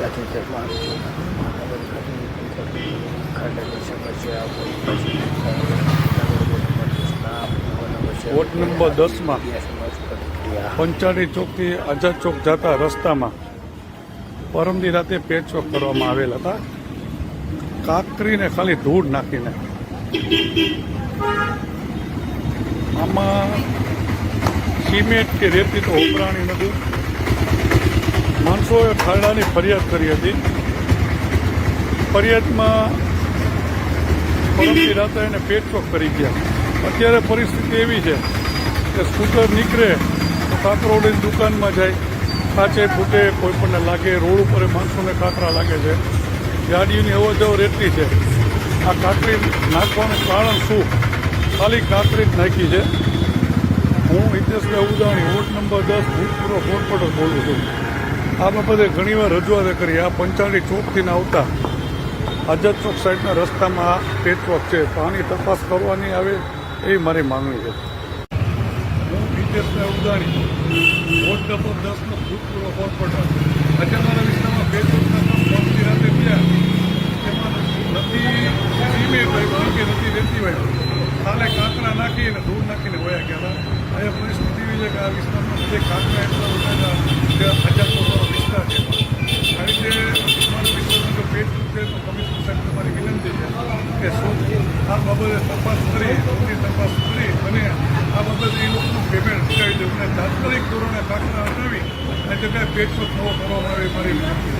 ત્યાંથી તે ખાંડની સમસ્યા વોર્ડ નંબર 10માં પંચાળી ચોકથી આઝાદ ચોક જતા રસ્તામાં પરમદી રાતે પેચવર્ક કરવામાં આવેલ હતા. કાંકરીને ખાલી ધૂળ નાખીને આમાં સિમેન્ટ કે રેતી તો વપરાણી નથી. માણસોએ ખાડાની ફરિયાદ કરી હતી. ફરિયાદમાં પરમદી રાતે એને પેચવર્ક કરી ગયા. અત્યારે પરિસ્થિતિ એવી છે કે સ્કૂટર નીકળે તો કાકરોડીની દુકાનમાં જાય, કાચે ફૂટે, કોઈ પણને લાગે, રોડ ઉપર માણસોને કાંકરા લાગે છે. ગાડીઓની અવરજવર એટલી છે. આ કાંકરી નાખવાનું કારણ શું? ખાલી કાંકરી જ નાખી છે. હું હિતેશભાઈ ઉદાણી, વોર્ડ નંબર 10 ભૂતપૂર્વ કોર્પોરેટર બોલું છું. આ બાબતે ઘણીવાર રજૂઆત કરી. આ પંચાળી ચોકથી આવતા આઝાદ ચોક સાઈડના રસ્તામાં આ પેચવર્ક છે. પાણી તપાસ કરવાની આવે એવી મારી માંગણી છે. હું હિતેશભાઈ ઉદાણી, વોર્ડ નંબર 10નો ભૂતપૂર્વ કોર્પોરેટર. આજે અમારા વિસ્તારમાં પેચવર્કના કામ પરમદી રાતે થયા. એમાં નથી સિમેન્ટ આવ્યું કે નથી રેતી આવ્યું, ખાલે કાંકરા નાખી અને ધૂળ નાખીને વયા ગયા હતા. અહીંયા પરિસ્થિતિ એવી છે કે આ વિસ્તારમાં જે કાંકરા એટલા બધા જે આઝાદ ચોકનો વિસ્તાર છે. આવી રીતે અમારા વિસ્તારમાં જો પેચવર્ક છે તો કમિશનર સાહેબ તમારી વિનંતી છે કે શું આ બાબતે તપાસ કરી, તપાસ કરી અને આ બાબતે એ લોકોનું પેમેન્ટ ચૂકાવી દેવું અને તાત્કાલિક ધોરણે કાંકરા હટાવી અને જગ્યાએ પેચવર્ક નવો કરવામાં આવે મારી વિનંતી.